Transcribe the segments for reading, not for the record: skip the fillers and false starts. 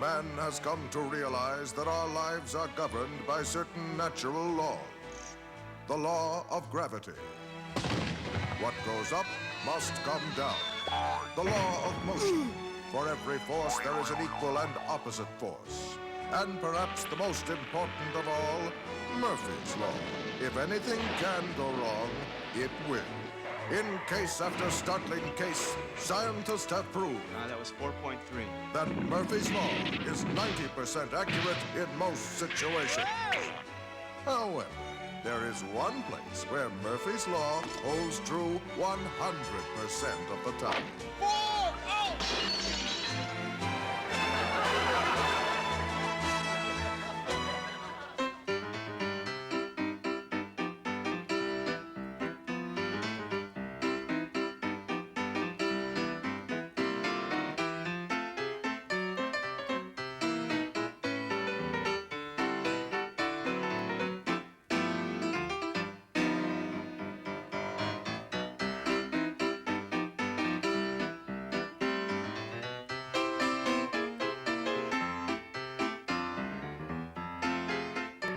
man has come to realize that our lives are governed by certain natural laws. The law of gravity. What goes up must come down. The law of motion. For every force, there is an equal and opposite force. And perhaps the most important of all, Murphy's Law. If anything can go wrong, it will. In case after startling case, scientists have proved that was 4.3. that Murphy's Law is 90% accurate in most situations. However, there is one place where Murphy's Law holds true 100% of the time.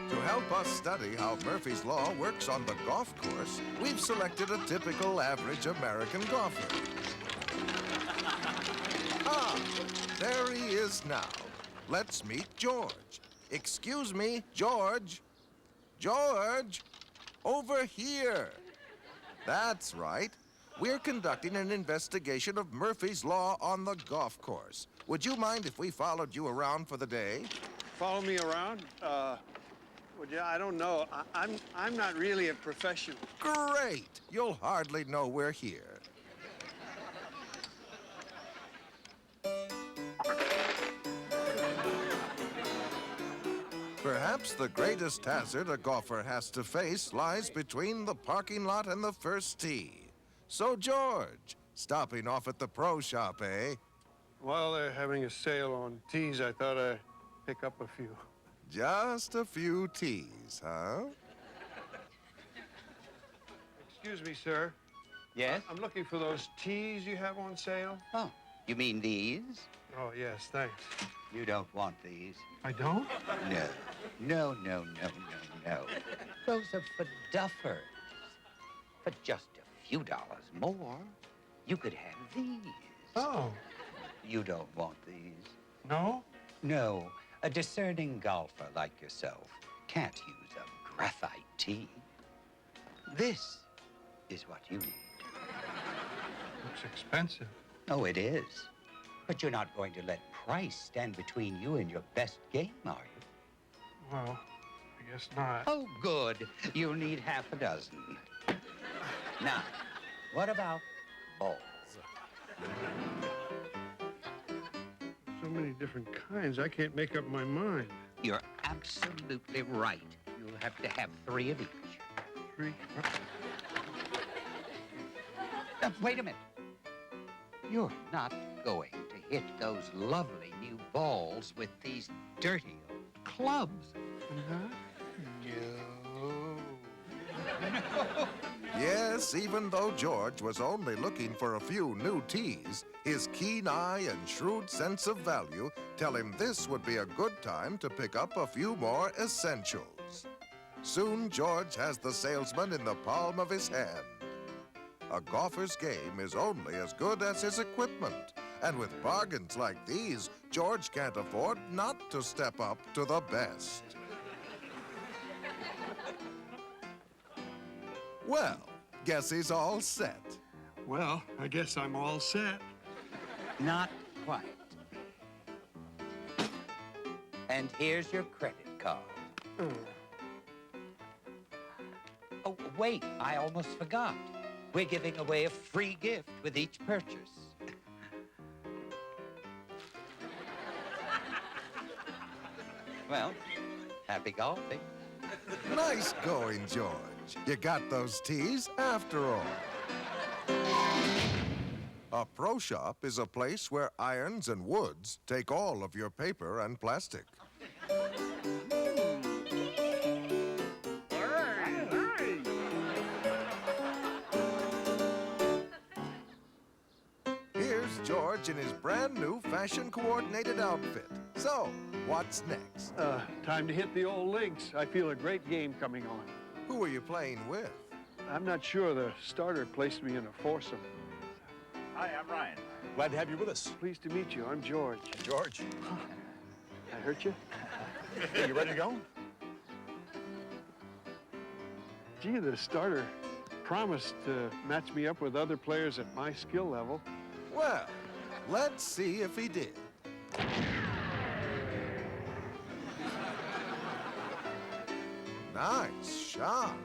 To help us study how Murphy's Law works on the golf course, we've selected a typical average American golfer. Ah, there he is now. Let's meet George. Excuse me, George. George, over here. That's right. We're conducting an investigation of Murphy's Law on the golf course. Would you mind if we followed you around for the day? Follow me around? Well, yeah, I don't know. I'm not really a professional. Great! You'll hardly know we're here. Perhaps the greatest hazard a golfer has to face lies between the parking lot and the first tee. So, George, stopping off at the pro shop, eh? While they're having a sale on teas, I thought I'd pick up a few. Just a few tees, huh? Excuse me, sir. Yes? I'm looking for those teas you have on sale. Oh, you mean these? Oh, yes, thanks. You don't want these. I don't? No. No. Those are for duffers. For just a few dollars more, you could have these. Oh. You don't want these. No? No. A discerning golfer like yourself can't use a graphite tee. This is what you need. Looks expensive. Oh, it is. But you're not going to let price stand between you and your best game, are you? Well, I guess not. Oh, good. You'll need half a dozen. Now, what about balls? So many different kinds, I can't make up my mind. You're absolutely right. You'll have to have 3 of each. 3? Wait a minute. You're not going to hit those lovely new balls with these dirty old clubs. Uh-huh. No. Yes, even though George was only looking for a few new tees, his keen eye and shrewd sense of value tell him this would be a good time to pick up a few more essentials. Soon, George has the salesman in the palm of his hand. A golfer's game is only as good as his equipment, and with bargains like these, George can't afford not to step up to the best. Well, guess he's all set. Well, I guess I'm all set. Not quite. And here's your credit card. Oh, wait, I almost forgot. We're giving away a free gift with each purchase. Well, happy golfing. Nice going, George. You got those tees after all. A pro shop is a place where irons and woods take all of your paper and plastic. Here's George in his brand new fashion-coordinated outfit, So, what's next? Time to hit the old links. I feel a great game coming on. Who are you playing with? I'm not sure. The starter placed me in a foursome. Hi, I'm Ryan. Glad to have you with us. Pleased to meet you. I'm George. George. I hurt you? Hey, you ready to go? Gee, the starter promised to match me up with other players at my skill level. Well, let's see if he did. Nice shot.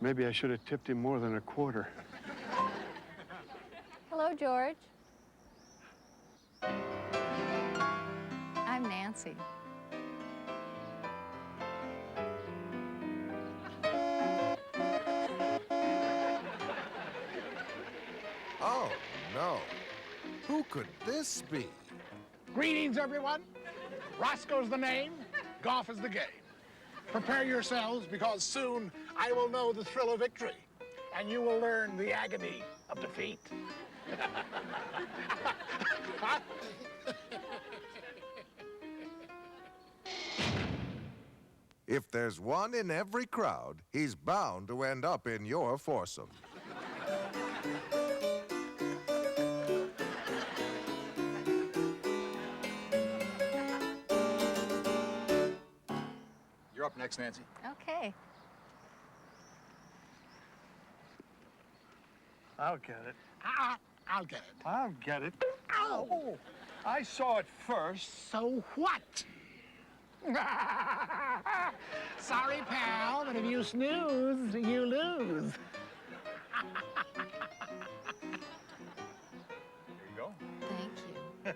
Maybe I should have tipped him more than a quarter. Hello, George. I'm Nancy. Oh, no. Who could this be? Greetings, everyone. Roscoe's the name, golf is the game. Prepare yourselves, because soon I will know the thrill of victory, and you will learn the agony of defeat. If there's one in every crowd, he's bound to end up in your foursome. You're up next, Nancy. Okay. I'll get it. I'll get it. I'll get it. Ow! I saw it first. So what? Sorry, pal, but if you snooze, you lose. Here you go. Thank you.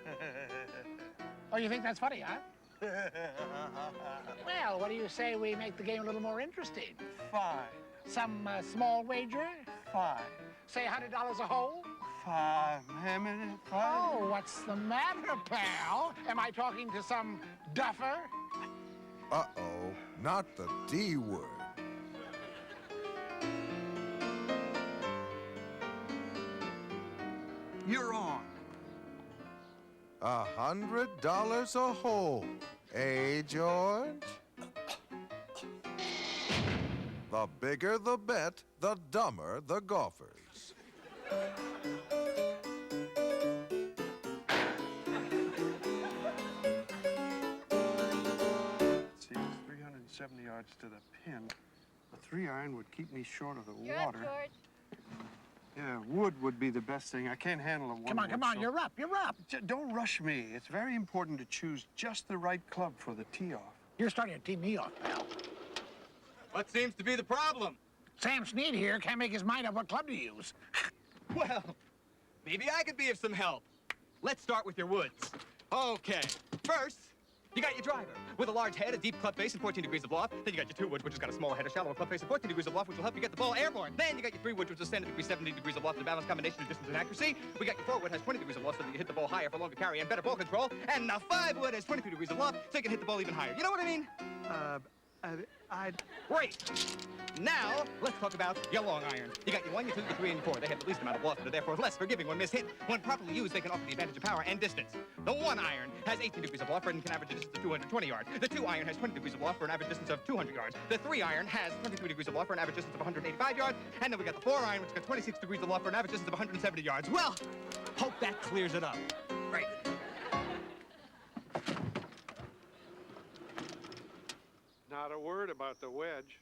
Oh, you think that's funny, huh? Well, what do you say we make the game a little more interesting? Fine. Some small wager? Fine. Say $100 a hole? Five. How many? Oh, what's the matter, pal? Am I talking to some duffer? Uh-oh, not the D word. You're on. $100 a hole, eh, George? The bigger the bet, the dumber the golfers. See, it's 370 yards to the pin. A 3-iron would keep me short of the You're water. up, George. Yeah, wood would be the best thing. I can't handle a one. Come on, you're up, you're up. Don't rush me. It's very important to choose just the right club for the tee-off. You're starting to tee me off, pal. What seems to be the problem? Sam Snead here can't make his mind up what club to use. Well, maybe I could be of some help. Let's start with your woods. Okay, first, you got your driver with a large head, a deep club face, and 14 degrees of loft. Then you got your 2 woods, which has got a smaller head, a shallower club face, and 14 degrees of loft, which will help you get the ball airborne. Then you got your 3 woods, which will stand at degree 70 degrees of loft, and a balanced combination of distance and accuracy. We got your 4 wood, has 20 degrees of loft, so that you hit the ball higher for longer carry and better ball control. And the 5 wood has 23 degrees of loft, so you can hit the ball even higher. You know what I mean? Great. Now, let's talk about your long irons. You got your 1, your 2, your 3, and your 4. They have the least amount of loft, but are therefore less forgiving when mishit. When properly used, they can offer the advantage of power and distance. The 1 iron has 18 degrees of loft and can average a distance of 220 yards. The 2 iron has 20 degrees of loft for an average distance of 200 yards. The 3 iron has 23 degrees of loft for an average distance of 185 yards. And then we got the 4 iron, which got 26 degrees of loft for an average distance of 170 yards. Well, hope that clears it up. Right. Not a word about the wedge.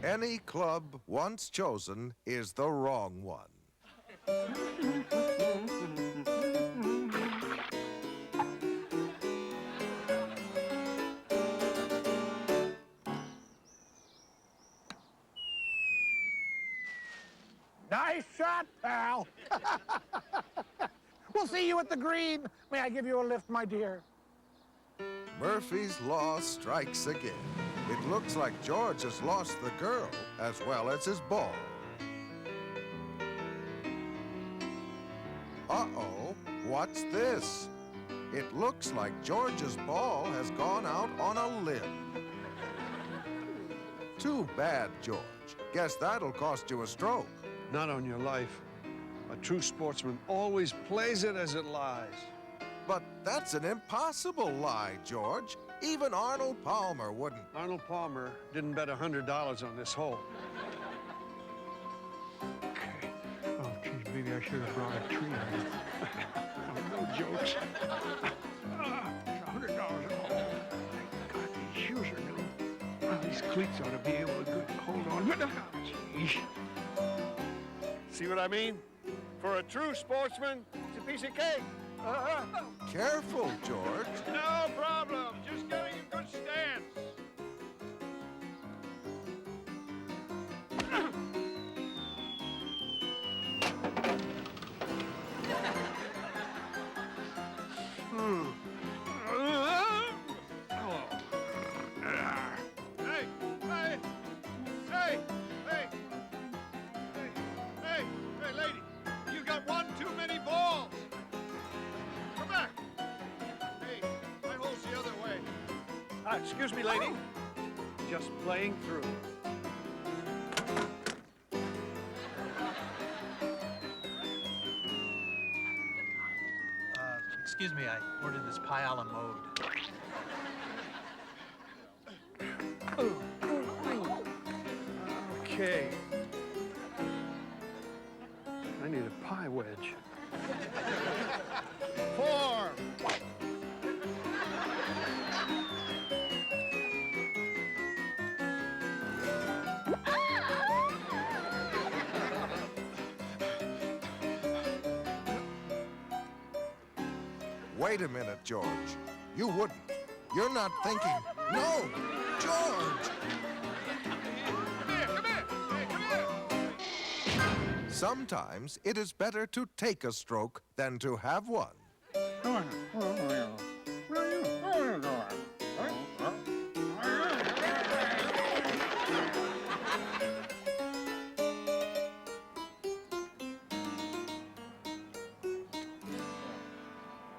Any club once chosen is the wrong one. Nice shot, pal. We'll see you at the green. May I give you a lift, my dear? Murphy's Law strikes again. It looks like George has lost the girl as well as his ball. Uh-oh, what's this? It looks like George's ball has gone out on a limb. Too bad, George. Guess that'll cost you a stroke. Not on your life. A true sportsman always plays it as it lies. But that's an impossible lie, George. Even Arnold Palmer wouldn't. Arnold Palmer didn't bet $100 on this hole. Okay. Oh, geez, maybe I should have brought a tree. No jokes. $100 a hole. God, these shoes are new. Well, these cleats ought to be able to hold on. Geez. See what I mean? For a true sportsman, it's a piece of cake. Careful, George. No problem. Just getting a good stance. Hey, lady. You got one too many balls. Come back. Hey, my hole's the other way. Excuse me, lady. Just playing through. Excuse me, I ordered this pie a la mode. Okay. I need a pie wedge. 4. Wait a minute, George. You wouldn't. You're not thinking. No! George! Come here! Hey, come here! Sometimes it is better to take a stroke than to have one.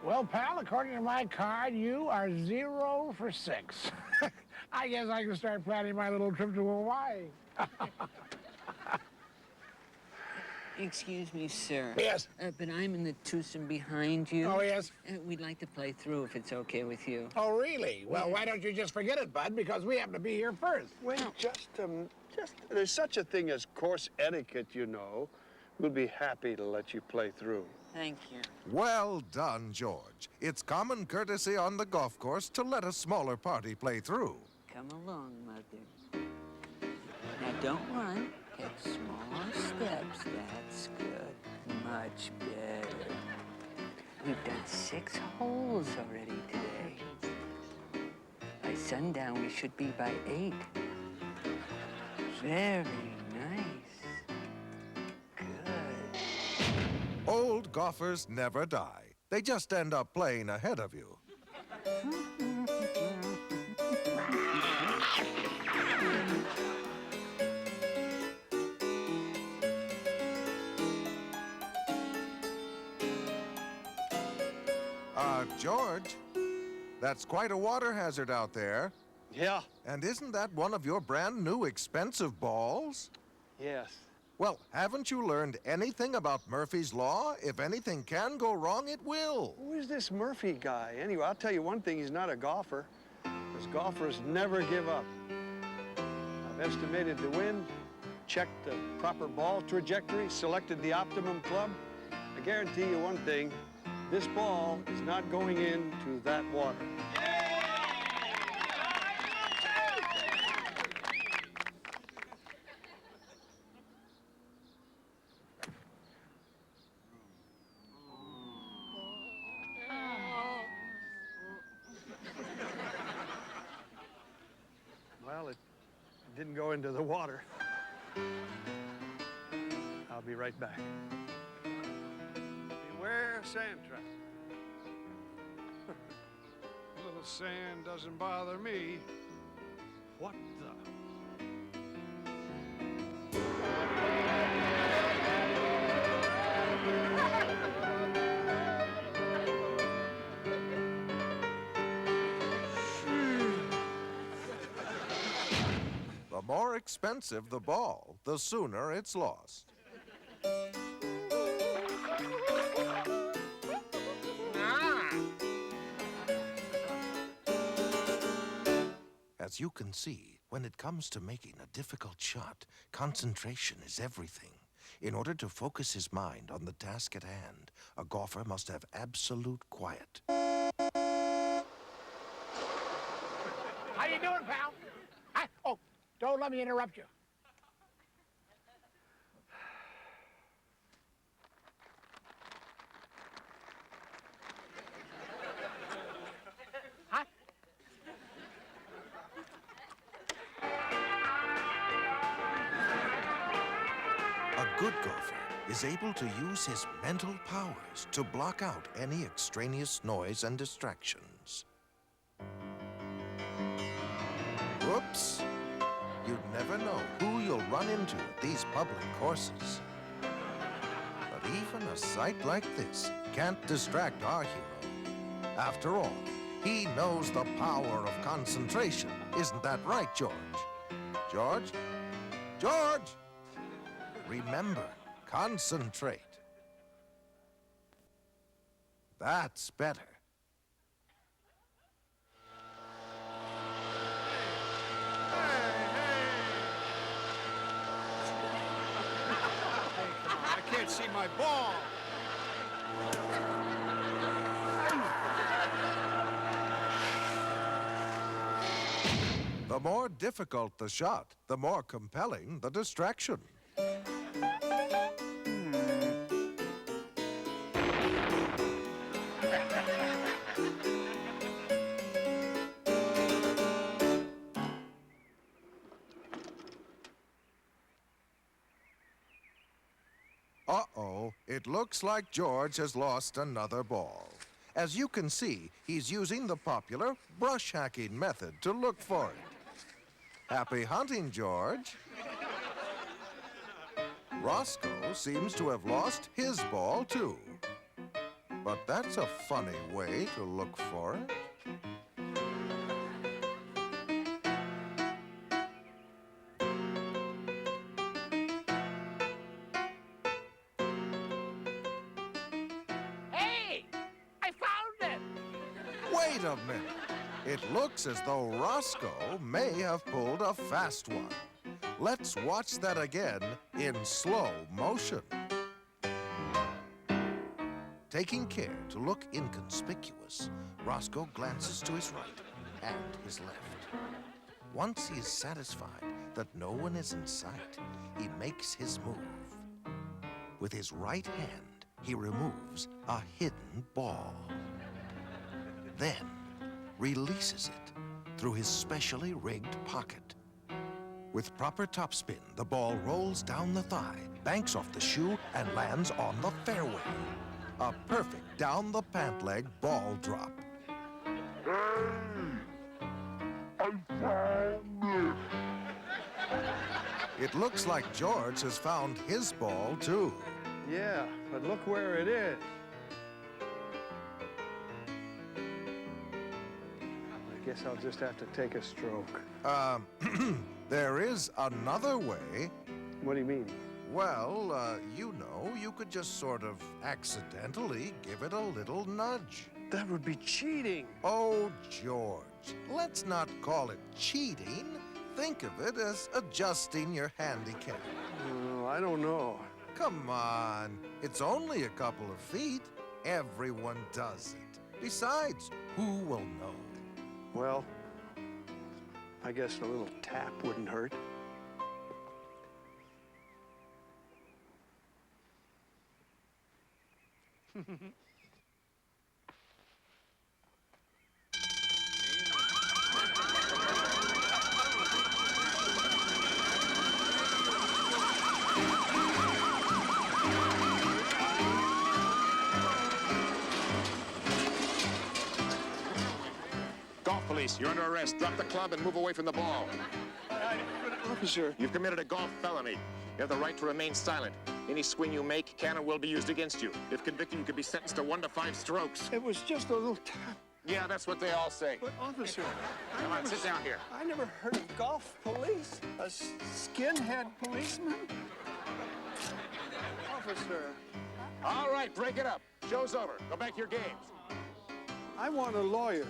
Well, pal, according to my card, you are 0 for 6. I guess I can start planning my little trip to Hawaii. Excuse me, sir. Yes? But I'm in the twosome behind you. Oh, yes? We'd like to play through if it's okay with you. Oh, really? Well, why don't you just forget it, bud, because we happen to be here first. Wait, there's such a thing as course etiquette, you know. We'll be happy to let you play through. Thank you. Well done, George. It's common courtesy on the golf course to let a smaller party play through. Come along, Mother. Now, don't run. Take small steps. That's good. Much better. We've done 6 holes already today. By sundown, we should be by 8. Very nice. Good. Old golfers never die. They just end up playing ahead of you. George, that's quite a water hazard out there. Yeah. And isn't that one of your brand new expensive balls? Yes. Well, haven't you learned anything about Murphy's Law? If anything can go wrong, it will. Who is this Murphy guy? Anyway, I'll tell you one thing, he's not a golfer. Because golfers never give up. I've estimated the wind, checked the proper ball trajectory, selected the optimum club. I guarantee you one thing, this ball is not going into that water. Well, it didn't go into the water. I'll be right back. Beware sand trap. A little sand doesn't bother me. What the? The more expensive the ball, the sooner it's lost. As you can see, when it comes to making a difficult shot, concentration is everything. In order to focus his mind on the task at hand, a golfer must have absolute quiet. How you doing, pal? Oh, don't let me interrupt you. Huh? A good golfer is able to use his mental powers to block out any extraneous noise and distractions. Whoops! You'd never know who you'll run into at these public courses. But even a sight like this can't distract our hero. After all, he knows the power of concentration. Isn't that right, George? George? George! Remember, concentrate. That's better. I can't see my ball. The more difficult the shot, the more compelling the distraction. Uh-oh, it looks like George has lost another ball. As you can see, he's using the popular brush hacking method to look for it. Happy hunting, George. Roscoe seems to have lost his ball, too. But that's a funny way to look for it. Wait a minute. It looks as though Roscoe may have pulled a fast one. Let's watch that again in slow motion. Taking care to look inconspicuous, Roscoe glances to his right and his left. Once he is satisfied that no one is in sight, he makes his move. With his right hand, he removes a hidden ball. Then releases it through his specially rigged pocket. With proper topspin, the ball rolls down the thigh, banks off the shoe, and lands on the fairway. A perfect down-the-pant leg ball drop. I found it! It looks like George has found his ball, too. Yeah, but look where it is. I guess I'll just have to take a stroke. There is another way. What do you mean? Well, you know, you could just sort of accidentally give it a little nudge. That would be cheating. Oh, George, let's not call it cheating. Think of it as adjusting your handicap. Oh, I don't know. Come on, it's only a couple of feet. Everyone does it. Besides, who will know? Well, I guess a little tap wouldn't hurt. Golf police, you're under arrest. Drop the club and move away from the ball. Officer. You've committed a golf felony. You have the right to remain silent. Any swing you make can and will be used against you. If convicted, you could be sentenced to 1 to 5 strokes. It was just a little tap. Yeah, that's what they all say. But, officer, Come on, sit down here. I never heard of golf police. A skinhead policeman? Officer, All right, break it up. Show's over. Go back to your games. I want a lawyer.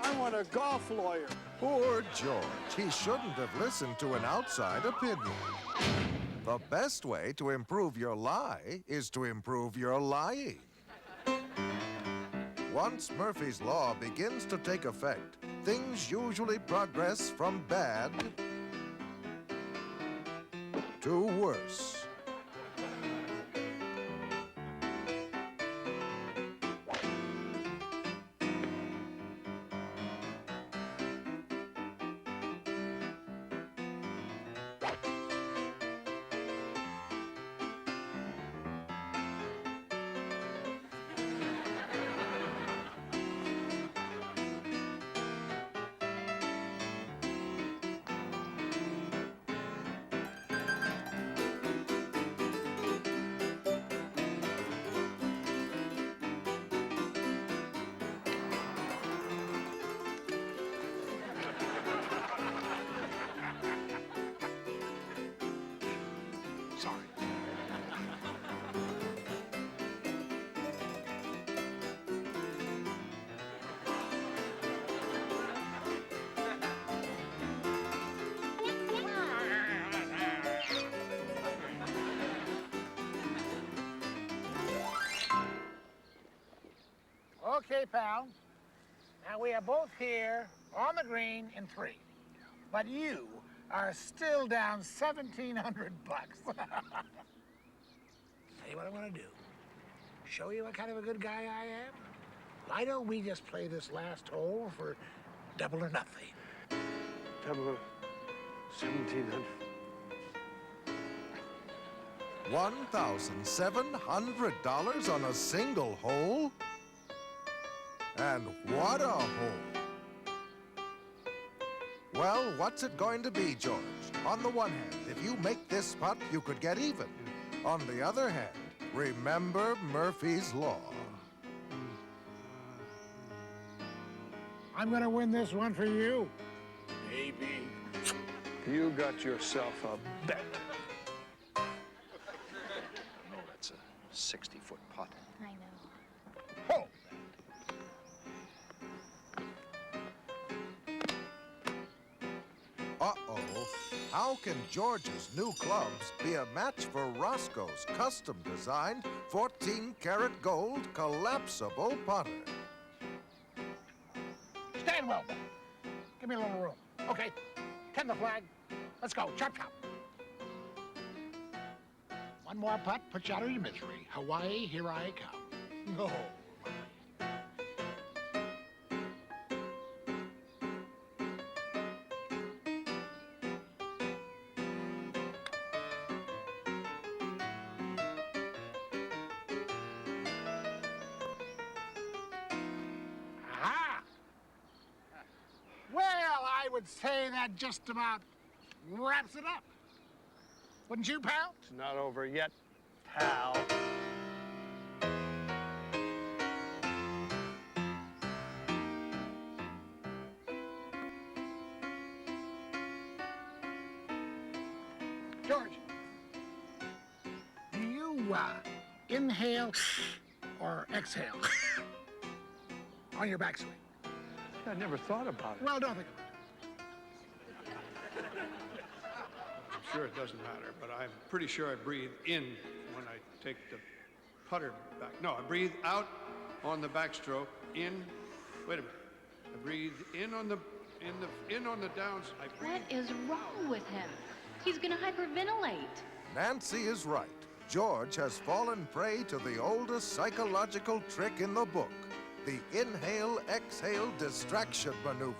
I want a golf lawyer. Poor George. He shouldn't have listened to an outside opinion. The best way to improve your lie is to improve your lying. Once Murphy's Law begins to take effect, things usually progress from bad to worse. Sorry. Okay, pal. Now we are both here on the green in 3. But you are still down $1,700. Tell you what I'm gonna do. Show you what kind of a good guy I am? Why don't we just play this last hole for double or nothing? Double or 1,700. $1,700 on a single hole? And what a hole! Well, what's it going to be, George? On the one hand, if you make this putt, you could get even. On the other hand, remember Murphy's Law. I'm gonna win this one for you, baby. You got yourself a bet. Oh, that's a 60-foot putt. I know. Oh. Uh-oh. How can George's new clubs be a match for Roscoe's custom-designed 14-karat gold collapsible putter? Stand well, boy. Give me a little room. Okay, tend the flag. Let's go, chop chop. One more putt, put you out of your misery. Hawaii, here I come. No. Aha! Well, I would say that just about wraps it up. Wouldn't you, pal? It's not over yet, pal. George, do you inhale or exhale on your backswing? I never thought about it. Well, don't think about I'm sure it doesn't matter, but I'm pretty sure I breathe in when I take the putter back. No, I breathe out on the backstroke, in. Wait a minute. I breathe in on the downs. I breathe. What is wrong with him? He's gonna hyperventilate. Nancy is right. George has fallen prey to the oldest psychological trick in the book, the inhale-exhale distraction maneuver.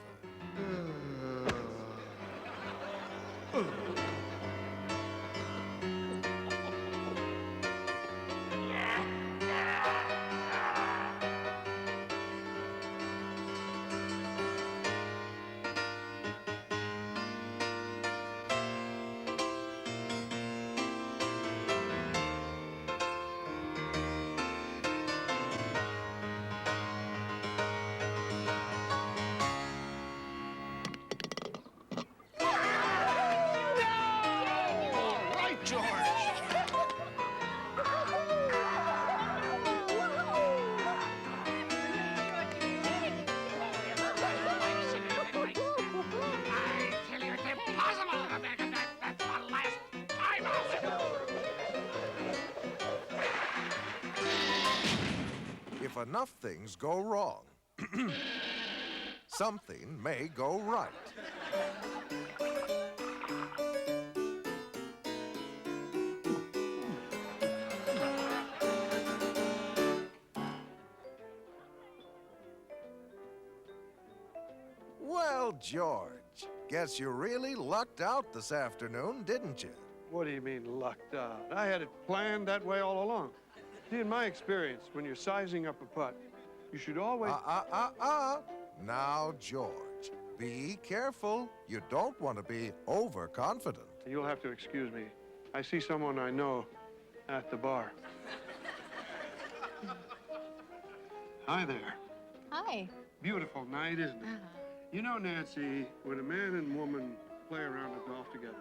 if enough things go wrong, something may go right. Well, George, guess you really lucked out this afternoon, didn't you? What do you mean, lucked out? I had it planned that way all along. See, in my experience, when you're sizing up a putt, you should always... Now, George, be careful. You don't want to be overconfident. You'll have to excuse me. I see someone I know at the bar. Hi there. Hi. Beautiful night, isn't it? You know, Nancy, when a man and woman play around the golf together,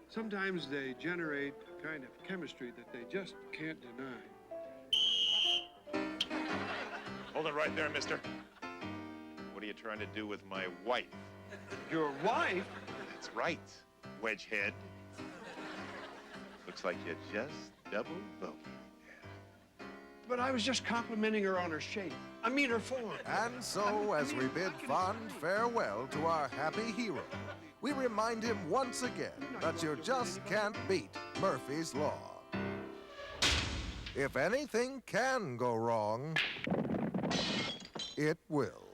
sometimes they generate a kind of chemistry that they just can't deny. Hold it right there, mister. What are you trying to do with my wife? Your wife? That's right, wedgehead. Looks like you just double voted. But I was just complimenting her on her shape. I mean her form. And so, as we bid fond farewell to our happy hero, we remind him once again that you just can't beat Murphy's Law. If anything can go wrong, it will.